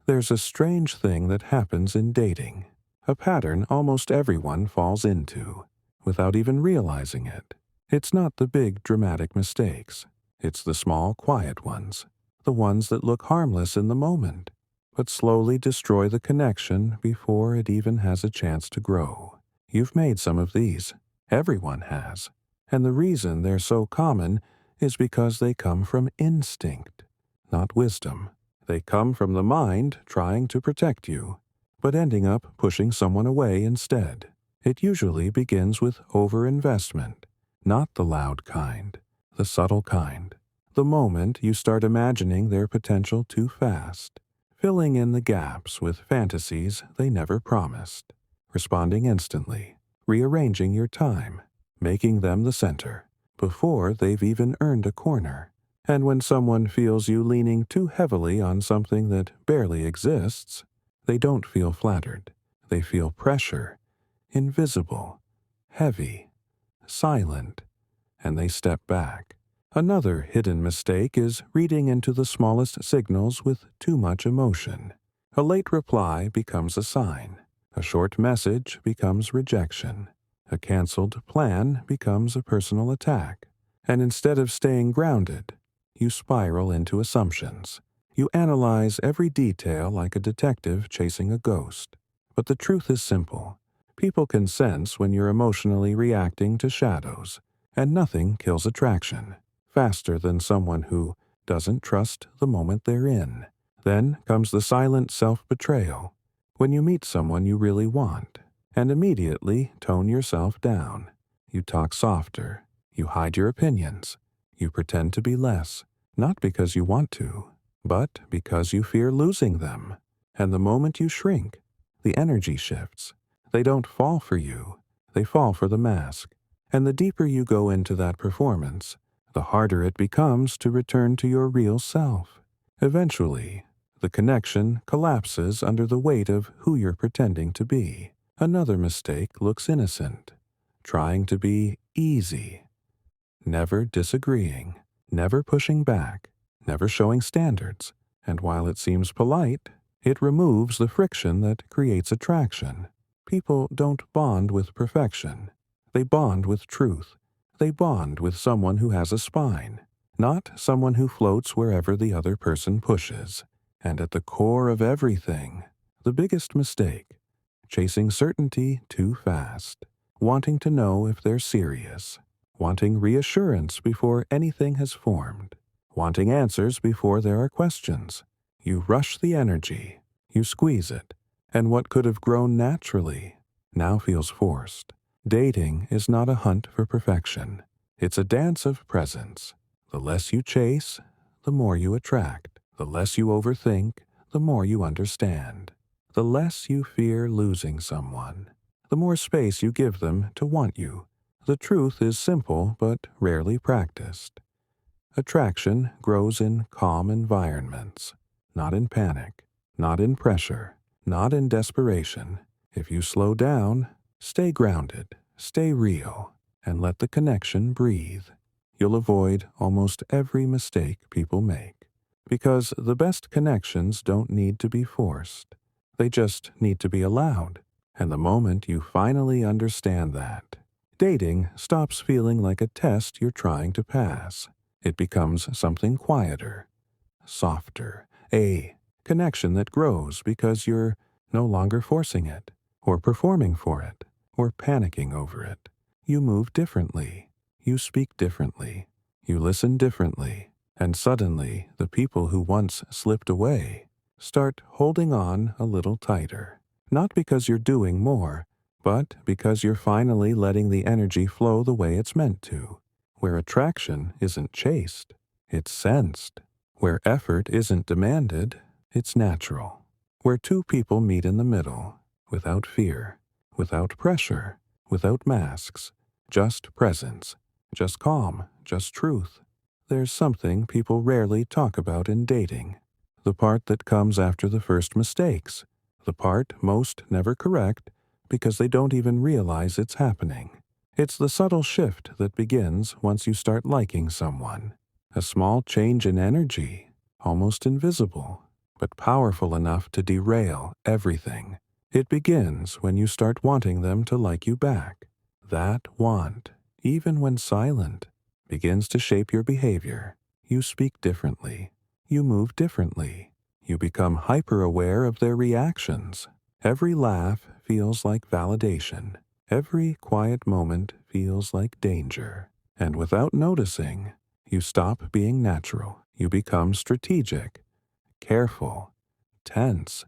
There's a strange thing that happens in dating, a pattern almost everyone falls into, without even realizing it. It's not the big dramatic mistakes. It's the small quiet ones, the ones that look harmless in the moment, but slowly destroy the connection before it even has a chance to grow. You've made some of these. Everyone has. And the reason they're so common is because they come from instinct, not wisdom. They come from the mind trying to protect you, but ending up pushing someone away instead. It usually begins with overinvestment, not the loud kind, the subtle kind. The moment you start imagining their potential too fast, filling in the gaps with fantasies they never promised, responding instantly, rearranging your time, making them the center, before they've even earned a corner. And when someone feels you leaning too heavily on something that barely exists, they don't feel flattered. They feel pressure, invisible, heavy, silent, and they step back. Another hidden mistake is reading into the smallest signals with too much emotion. A late reply becomes a sign. A short message becomes rejection. A canceled plan becomes a personal attack. And instead of staying grounded, you spiral into assumptions. You analyze every detail like a detective chasing a ghost. But the truth is simple. People can sense when you're emotionally reacting to shadows, and nothing kills attraction faster than someone who doesn't trust the moment they're in. Then comes the silent self-betrayal, when you meet someone you really want, and immediately tone yourself down. You talk softer, you hide your opinions, you pretend to be less, not because you want to, but because you fear losing them. And the moment you shrink, the energy shifts. They don't fall for you, they fall for the mask. And the deeper you go into that performance, the harder it becomes to return to your real self. Eventually, the connection collapses under the weight of who you're pretending to be. Another mistake looks innocent, trying to be easy, never disagreeing, never pushing back, never showing standards. And while it seems polite, it removes the friction that creates attraction. People don't bond with perfection. They bond with truth. They bond with someone who has a spine, not someone who floats wherever the other person pushes. And at the core of everything, the biggest mistake, chasing certainty too fast, wanting to know if they're serious, wanting reassurance before anything has formed, wanting answers before there are questions. You rush the energy, you squeeze it, and what could have grown naturally now feels forced. Dating is not a hunt for perfection. It's a dance of presence. The less you chase, the more you attract. The less you overthink, the more you understand. The less you fear losing someone, the more space you give them to want you. The truth is simple but rarely practiced. Attraction grows in calm environments, not in panic, not in pressure, not in desperation. If you slow down, stay grounded, stay real, and let the connection breathe, you'll avoid almost every mistake people make. Because the best connections don't need to be forced. They just need to be allowed. And the moment you finally understand that, dating stops feeling like a test you're trying to pass. It becomes something quieter, softer, a connection that grows because you're no longer forcing it, or performing for it, or panicking over it. You move differently, you speak differently, you listen differently, and suddenly the people who once slipped away start holding on a little tighter. Not because you're doing more, but because you're finally letting the energy flow the way it's meant to. Where attraction isn't chased, it's sensed. Where effort isn't demanded, it's natural. Where two people meet in the middle, without fear, without pressure, without masks, just presence, just calm, just truth. There's something people rarely talk about in dating. The part that comes after the first mistakes. The part most never correct because they don't even realize it's happening. It's the subtle shift that begins once you start liking someone. A small change in energy, almost invisible, but powerful enough to derail everything. It begins when you start wanting them to like you back. That want, even when silent, begins to shape your behavior. You speak differently. You move differently. You become hyper-aware of their reactions. Every laugh feels like validation. Every quiet moment feels like danger. And without noticing, you stop being natural. You become strategic, careful, tense.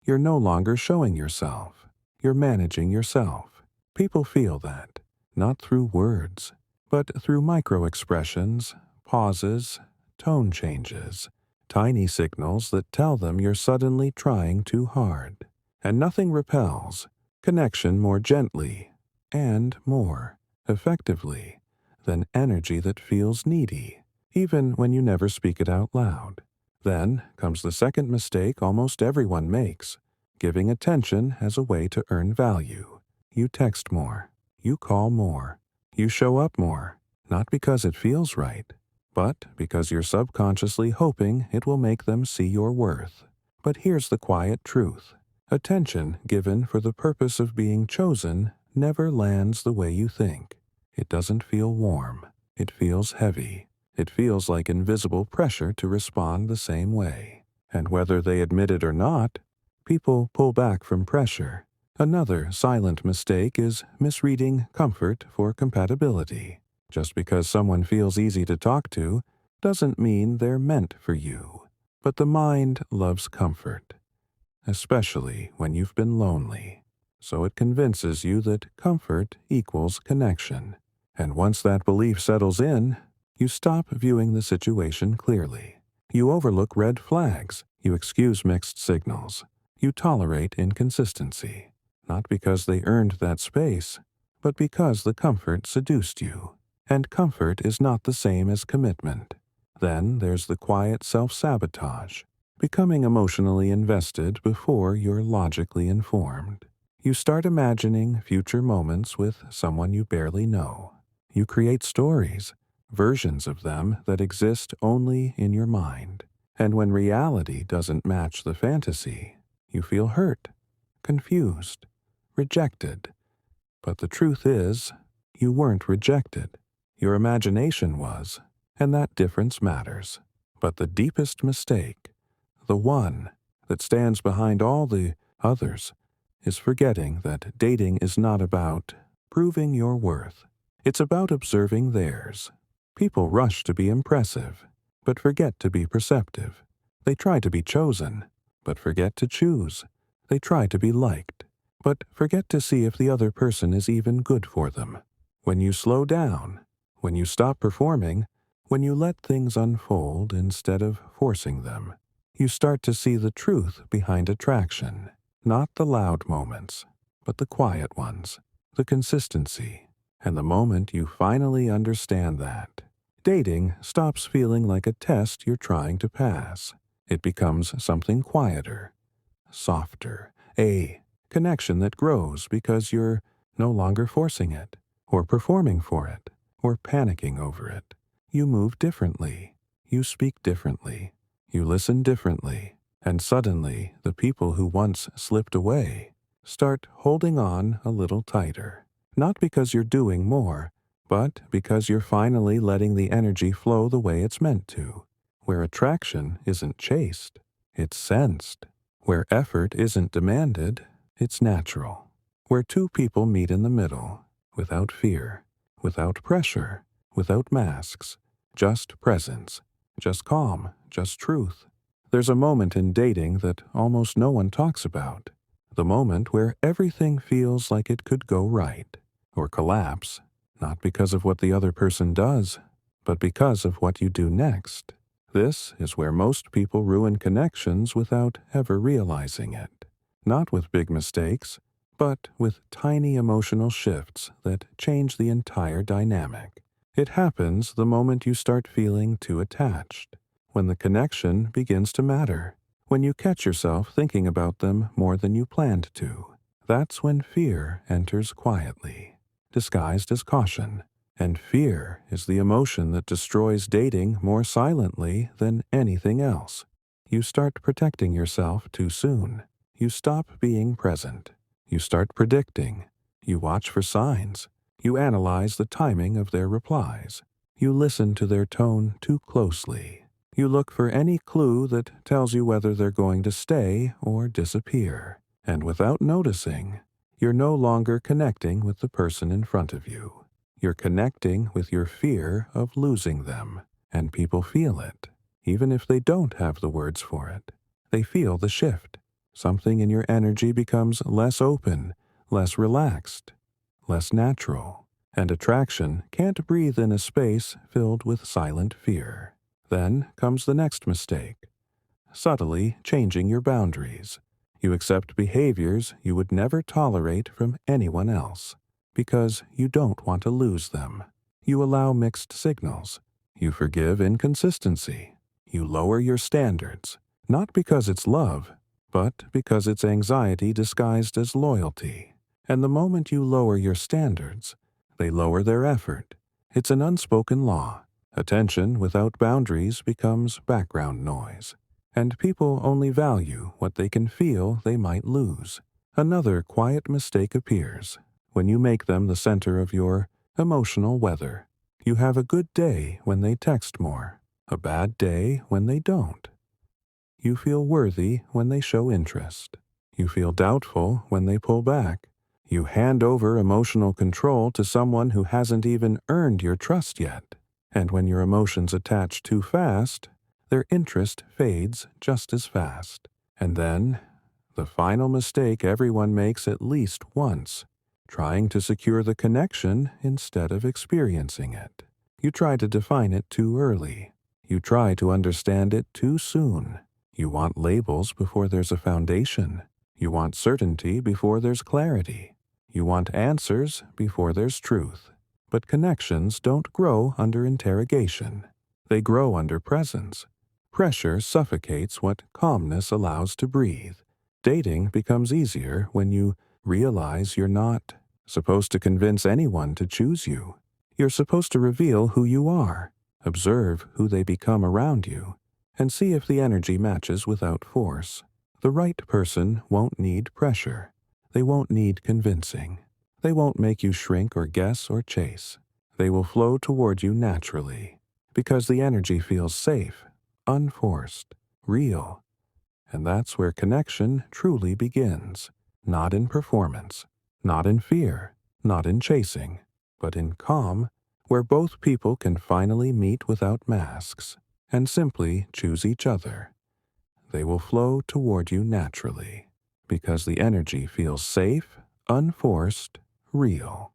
You're no longer showing yourself. You're managing yourself. People feel that, not through words, but through micro-expressions, pauses, tone changes, tiny signals that tell them you're suddenly trying too hard. And nothing repels connection more gently and more effectively than energy that feels needy, even when you never speak it out loud. Then comes the second mistake almost everyone makes, giving attention as a way to earn value. You text more, you call more, you show up more, not because it feels right, but because you're subconsciously hoping it will make them see your worth. But here's the quiet truth. Attention given for the purpose of being chosen never lands the way you think. It doesn't feel warm. It feels heavy. It feels like invisible pressure to respond the same way. And whether they admit it or not, people pull back from pressure. Another silent mistake is misreading comfort for compatibility. Just because someone feels easy to talk to doesn't mean they're meant for you. But the mind loves comfort, especially when you've been lonely. So it convinces you that comfort equals connection. And once that belief settles in, you stop viewing the situation clearly. You overlook red flags. You excuse mixed signals. You tolerate inconsistency, not because they earned that space, but because the comfort seduced you. And comfort is not the same as commitment. Then there's the quiet self-sabotage, becoming emotionally invested before you're logically informed. You start imagining future moments with someone you barely know. You create stories, versions of them that exist only in your mind. And when reality doesn't match the fantasy, you feel hurt, confused, rejected. But the truth is, you weren't rejected. Your imagination was, and that difference matters. But the deepest mistake, the one that stands behind all the others, is forgetting that dating is not about proving your worth. It's about observing theirs. People rush to be impressive, but forget to be perceptive. They try to be chosen, but forget to choose. They try to be liked, but forget to see if the other person is even good for them. When you slow down, when you stop performing, when you let things unfold instead of forcing them, you start to see the truth behind attraction. Not the loud moments, but the quiet ones, the consistency. And the moment you finally understand that, dating stops feeling like a test you're trying to pass. It becomes something quieter, softer, a connection that grows because you're no longer forcing it, or performing for it, or panicking over it. You move differently. You speak differently. You listen differently. And suddenly, the people who once slipped away start holding on a little tighter. Not because you're doing more, but because you're finally letting the energy flow the way it's meant to. Where attraction isn't chased, it's sensed. Where effort isn't demanded, it's natural. Where two people meet in the middle, without fear, without pressure, without masks, just presence, just calm, just truth. There's a moment in dating that almost no one talks about. The moment where everything feels like it could go right, or collapse, not because of what the other person does, but because of what you do next. This is where most people ruin connections without ever realizing it. Not with big mistakes, but with tiny emotional shifts that change the entire dynamic. It happens the moment you start feeling too attached, when the connection begins to matter, when you catch yourself thinking about them more than you planned to. That's when fear enters quietly, disguised as caution. And fear is the emotion that destroys dating more silently than anything else. You start protecting yourself too soon. You stop being present. You start predicting. You watch for signs. You analyze the timing of their replies. You listen to their tone too closely. You look for any clue that tells you whether they're going to stay or disappear. And without noticing, you're no longer connecting with the person in front of you. You're connecting with your fear of losing them. And people feel it, even if they don't have the words for it. They feel the shift. Something in your energy becomes less open, less relaxed, less natural. And attraction can't breathe in a space filled with silent fear. Then comes the next mistake. Subtly changing your boundaries. You accept behaviors you would never tolerate from anyone else because you don't want to lose them. You allow mixed signals. You forgive inconsistency. You lower your standards, not because it's love, but because it's anxiety disguised as loyalty. And the moment you lower your standards, they lower their effort. It's an unspoken law. Attention without boundaries becomes background noise, and people only value what they can feel they might lose. Another quiet mistake appears when you make them the center of your emotional weather. You have a good day when they text more, a bad day when they don't. You feel worthy when they show interest. You feel doubtful when they pull back. You hand over emotional control to someone who hasn't even earned your trust yet. And when your emotions attach too fast, their interest fades just as fast. And then, the final mistake everyone makes at least once, trying to secure the connection instead of experiencing it. You try to define it too early. You try to understand it too soon. You want labels before there's a foundation. You want certainty before there's clarity. You want answers before there's truth. But connections don't grow under interrogation. They grow under presence. Pressure suffocates what calmness allows to breathe. Dating becomes easier when you realize you're not supposed to convince anyone to choose you. You're supposed to reveal who you are, observe who they become around you, and see if the energy matches without force. The right person won't need pressure. They won't need convincing. They won't make you shrink or guess or chase. They will flow toward you naturally, because the energy feels safe, unforced, real. And that's where connection truly begins, not in performance, not in fear, not in chasing, but in calm, where both people can finally meet without masks and simply choose each other. They will flow toward you naturally, because the energy feels safe, unforced, real.